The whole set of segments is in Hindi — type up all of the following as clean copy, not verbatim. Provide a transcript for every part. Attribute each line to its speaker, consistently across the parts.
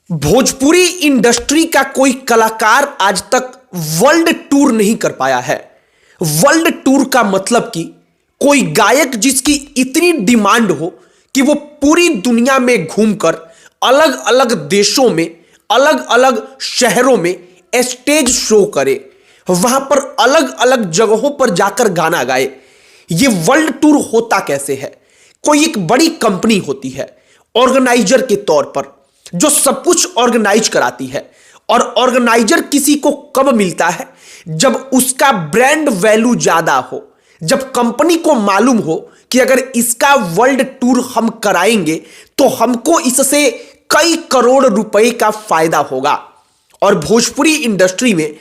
Speaker 1: भोजपुरी इंडस्ट्री का कोई कलाकार आज तक वर्ल्ड टूर नहीं कर पाया है। वर्ल्ड टूर का मतलब कि कोई गायक जिसकी इतनी डिमांड हो कि वो पूरी दुनिया में घूमकर अलग अलग देशों में, अलग अलग शहरों में स्टेज शो करे, वहां पर अलग अलग जगहों पर जाकर गाना गाए। ये वर्ल्ड टूर होता कैसे है? कोई एक बड़ी कंपनी होती है ऑर्गेनाइजर के तौर पर, जो सब कुछ ऑर्गेनाइज कराती है। और ऑर्गेनाइजर किसी को कब मिलता है? जब उसका ब्रांड वैल्यू ज्यादा हो, जब कंपनी को मालूम हो कि अगर इसका वर्ल्ड टूर हम कराएंगे तो हमको इससे कई करोड़ रुपए का फायदा होगा। और भोजपुरी इंडस्ट्री में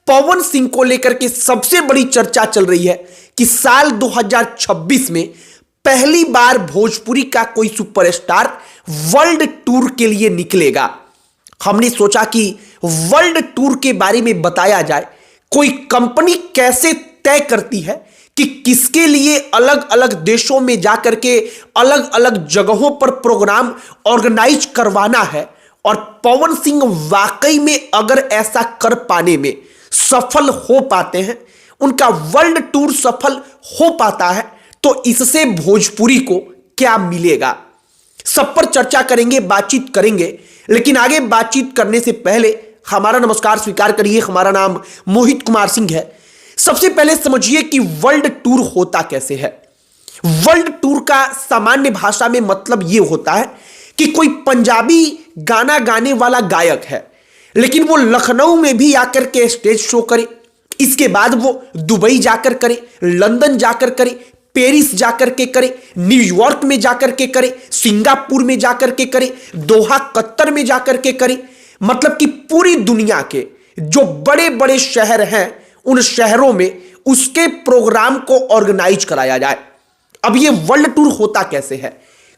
Speaker 1: पवन सिंह को लेकर के सबसे बड़ी चर्चा चल रही है कि साल 2026 में पहली बार भोजपुरी का कोई सुपरस्टार वर्ल्ड टूर के लिए निकलेगा। हमने सोचा कि वर्ल्ड टूर के बारे में बताया जाए। कोई कंपनी कैसे तय करती है कि किसके लिए अलग अलग देशों में जाकर के अलग अलग जगहों पर प्रोग्राम ऑर्गेनाइज करवाना है, और पवन सिंह वाकई में अगर ऐसा कर पाने में सफल हो पाते हैं, उनका वर्ल्ड टूर सफल हो पाता है, तो इससे भोजपुरी को क्या मिलेगा? सब पर चर्चा करेंगे, बातचीत करेंगे। लेकिन आगे बातचीत करने से पहले हमारा नमस्कार स्वीकार करिए। हमारा नाम मोहित कुमार सिंह है। सबसे पहले समझिए कि वर्ल्ड टूर होता कैसे है। वर्ल्ड टूर का सामान्य भाषा में मतलब यह होता है कि कोई पंजाबी गाना गाने वाला गायक है, लेकिन वो लखनऊ में भी आकर के स्टेज शो करे, इसके बाद वो दुबई जाकर करे, लंदन जाकर करे, पेरिस जाकर के करे, न्यूयॉर्क में जाकर के करे, सिंगापुर में जाकर के करे, दोहा कतर में जाकर के करे। मतलब कि पूरी दुनिया के जो बड़े बड़े शहर हैं, उन शहरों में उसके प्रोग्राम को ऑर्गेनाइज कराया जाए। अब ये वर्ल्ड टूर होता कैसे है?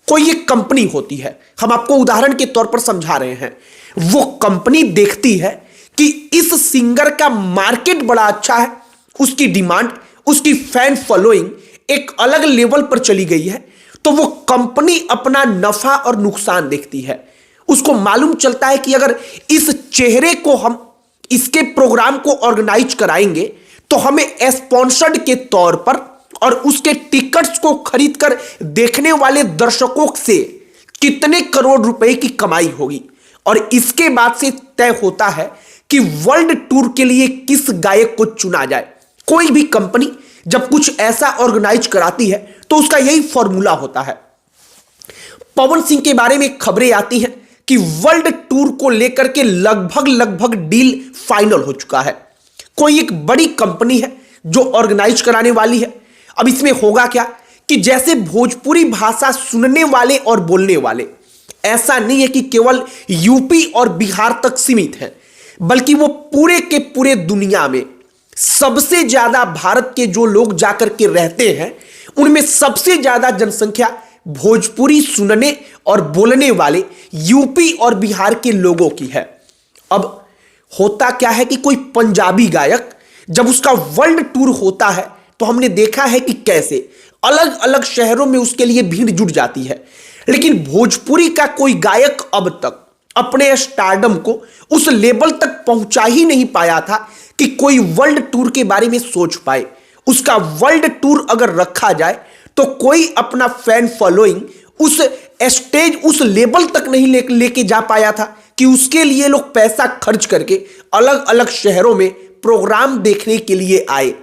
Speaker 1: कोई एक कंपनी होती है, हम आपको उदाहरण के तौर पर समझा रहे हैं। वो कंपनी देखती है कि इस सिंगर का मार्केट बड़ा अच्छा है, उसकी डिमांड, उसकी फैन फॉलोइंग एक अलग लेवल पर चली गई है, तो वो कंपनी अपना नफा और नुकसान देखती है। उसको मालूम चलता है कि अगर इस चेहरे को हम इसके प्रोग्राम को ऑर्गेनाइज कराएंगे तो हमें स्पॉन्सर्ड के तौर पर और उसके टिकट्स को खरीदकर देखने वाले दर्शकों से कितने करोड़ रुपए की कमाई होगी। और इसके बाद से तय होता है कि वर्ल्ड टूर के लिए किस गायक को चुना जाए। कोई भी कंपनी जब कुछ ऐसा ऑर्गेनाइज कराती है तो उसका यही फॉर्मूला होता है। पवन सिंह के बारे में खबरें आती हैं कि वर्ल्ड टूर को लेकर के लगभग डील फाइनल हो चुका है। कोई एक बड़ी कंपनी है जो ऑर्गेनाइज कराने वाली है। अब इसमें होगा क्या कि जैसे भोजपुरी भाषा सुनने वाले और बोलने वाले, ऐसा नहीं है कि केवल यूपी और बिहार तक सीमित है, बल्कि वो पूरे के पूरे दुनिया में सबसे ज्यादा भारत के जो लोग जाकर के रहते हैं, उनमें सबसे ज्यादा जनसंख्या भोजपुरी सुनने और बोलने वाले यूपी और बिहार के लोगों की है। अब होता क्या है कि कोई पंजाबी गायक जब उसका वर्ल्ड टूर होता है तो हमने देखा है कि कैसे अलग अलग शहरों में उसके लिए भीड़ जुट जाती है। लेकिन भोजपुरी का कोई गायक अब तक अपने स्टारडम को उस लेवल तक पहुंचा ही नहीं पाया था कि कोई वर्ल्ड टूर के बारे में सोच पाए। उसका वर्ल्ड टूर अगर रखा जाए तो कोई अपना फैन फॉलोइंग उस स्टेज, उस लेवल तक नहीं लेके जा पाया था कि उसके लिए लोग पैसा खर्च करके अलग अलग शहरों में प्रोग्राम देखने के लिए आए।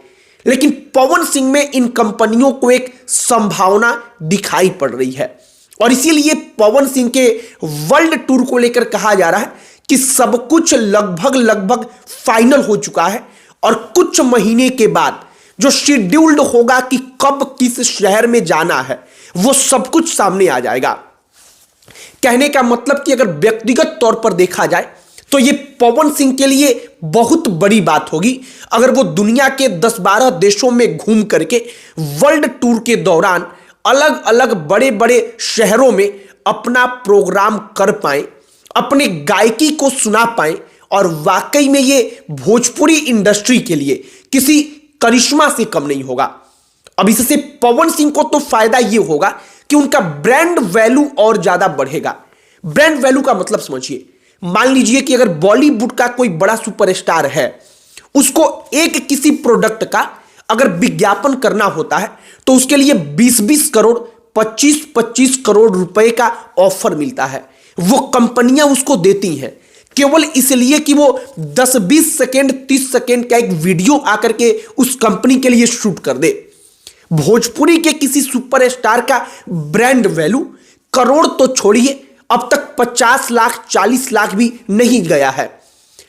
Speaker 1: लेकिन पवन सिंह में इन कंपनियों को एक संभावना दिखाई पड़ रही है, और इसीलिए पवन सिंह के वर्ल्ड टूर को लेकर कहा जा रहा है कि सब कुछ लगभग फाइनल हो चुका है, और कुछ महीने के बाद जो शेड्यूल्ड होगा कि कब किस शहर में जाना है, वो सब कुछ सामने आ जाएगा। कहने का मतलब कि अगर व्यक्तिगत तौर पर देखा जाए तो ये पवन सिंह के लिए बहुत बड़ी बात होगी अगर वो दुनिया के 10-12 देशों में घूम करके वर्ल्ड टूर के दौरान अलग अलग बड़े बड़े शहरों में अपना प्रोग्राम कर पाए, अपने गायकी को सुना पाए। और वाकई में ये भोजपुरी इंडस्ट्री के लिए किसी करिश्मा से कम नहीं होगा। अब इससे पवन सिंह को तो फायदा ये होगा कि उनका ब्रांड वैल्यू और ज्यादा बढ़ेगा। ब्रांड वैल्यू का मतलब समझिए, मान लीजिए कि अगर बॉलीवुड का कोई बड़ा सुपरस्टार है, उसको एक किसी प्रोडक्ट का अगर विज्ञापन करना होता है तो उसके लिए 20-20 करोड़ 25-25 करोड़ रुपए का ऑफर मिलता है। वो कंपनियां उसको देती हैं केवल इसलिए कि वो 10-20 सेकेंड 30 सेकेंड का एक वीडियो आकर के उस कंपनी के लिए शूट कर दे। भोजपुरी के किसी सुपरस्टार का ब्रांड वैल्यू करोड़ तो छोड़िए, अब तक 50 लाख 40 लाख भी नहीं गया है।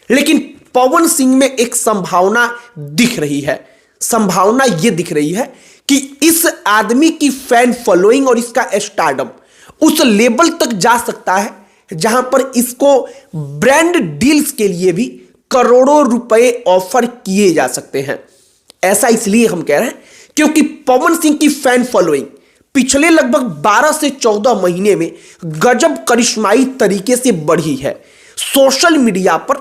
Speaker 1: लेकिन पवन सिंह में एक संभावना दिख रही है। संभावना यह दिख रही है कि इस आदमी की फैन फॉलोइंग और इसका स्टारडम उस लेवल तक जा सकता है जहां पर इसको ब्रांड डील्स के लिए भी करोड़ों रुपए ऑफर किए जा सकते हैं। ऐसा इसलिए हम कह रहे हैं क्योंकि पवन सिंह की फैन फॉलोइंग पिछले लगभग 12 से 14 महीने में गजब करिश्माई तरीके से बढ़ी है। सोशल मीडिया पर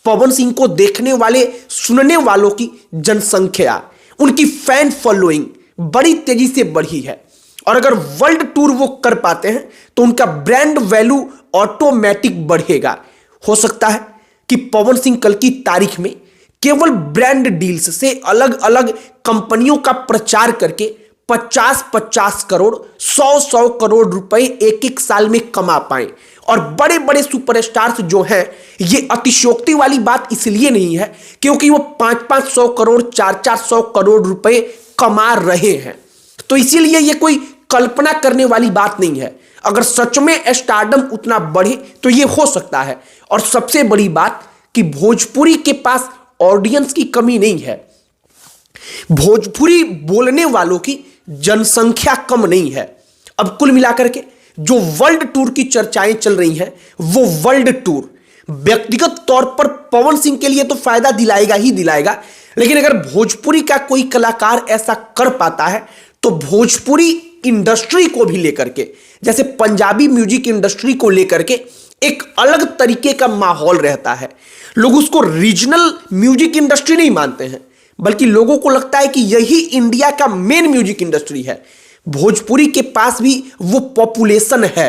Speaker 1: पवन सिंह को देखने वाले सुनने वालों की जनसंख्या, उनकी फैन फॉलोइंग बड़ी तेजी से बढ़ी है। और अगर वर्ल्ड टूर वो कर पाते हैं तो उनका ब्रांड वैल्यू ऑटोमेटिक बढ़ेगा। हो सकता है कि पवन सिंह कल की तारीख में केवल ब्रांड डील्स से अलग अलग कंपनियों का प्रचार करके 50-50 करोड़ 100-100 करोड़ रुपए एक एक साल में कमा पाए। और बड़े बड़े सुपरस्टार्स जो हैं, ये अतिशयोक्ति वाली बात इसलिए नहीं है क्योंकि वो 500-500 करोड़ 400-400 करोड़ रुपए कमा रहे हैं, तो इसीलिए ये कोई कल्पना करने वाली बात नहीं है। अगर सच में स्टारडम उतना बढ़े तो ये हो सकता है। और सबसे बड़ी बात कि भोजपुरी के पास ऑडियंस की कमी नहीं है। भोजपुरी बोलने वालों की जनसंख्या कम नहीं है। अब कुल मिलाकर के जो वर्ल्ड टूर की चर्चाएं चल रही हैं, वो वर्ल्ड टूर व्यक्तिगत तौर पर पवन सिंह के लिए तो फायदा दिलाएगा ही दिलाएगा, लेकिन अगर भोजपुरी का कोई कलाकार ऐसा कर पाता है तो भोजपुरी इंडस्ट्री को भी लेकर के, जैसे पंजाबी म्यूजिक इंडस्ट्री को लेकर के एक अलग तरीके का माहौल रहता है। लोग उसको रीजनल म्यूजिक इंडस्ट्री नहीं मानते हैं, बल्कि लोगों को लगता है कि यही इंडिया का मेन म्यूजिक इंडस्ट्री है। भोजपुरी के पास भी वो पॉपुलेशन है।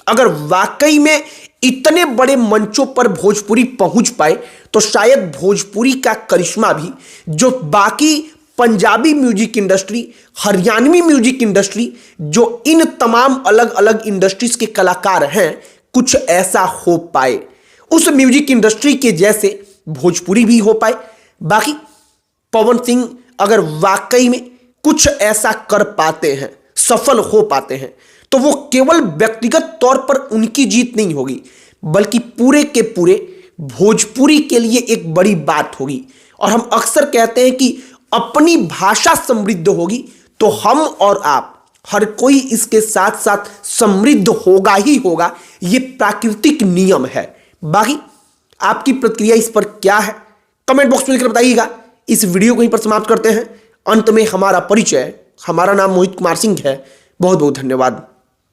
Speaker 1: अगर वाकई में इतने बड़े मंचों पर भोजपुरी पहुंच पाए तो शायद भोजपुरी का करिश्मा भी जो बाकी Punjabi music industry, Haryanvi music industry, जो इन तमाम अलग अलग इंडस्ट्रीज के कलाकार हैं, कुछ ऐसा हो पाए, उस म्यूजिक इंडस्ट्री के जैसे भोजपुरी भी हो पाए। बाकी पवन सिंह अगर वाकई में कुछ ऐसा कर पाते हैं, सफल हो पाते हैं, तो वो केवल व्यक्तिगत तौर पर उनकी जीत नहीं होगी, बल्कि पूरे के पूरे भोजपुरी के लिए एक बड़ी बात होगी। और हम अक्सर कहते हैं कि अपनी भाषा समृद्ध होगी तो हम और आप, हर कोई इसके साथ साथ समृद्ध होगा ही होगा। ये प्राकृतिक नियम है। बाकी आपकी प्रतिक्रिया इस पर क्या है, कमेंट बॉक्स में लिखकर बताइएगा। इस वीडियो को यहीं पर समाप्त करते हैं। अंत में हमारा परिचय, हमारा नाम मोहित कुमार सिंह है। बहुत बहुत धन्यवाद।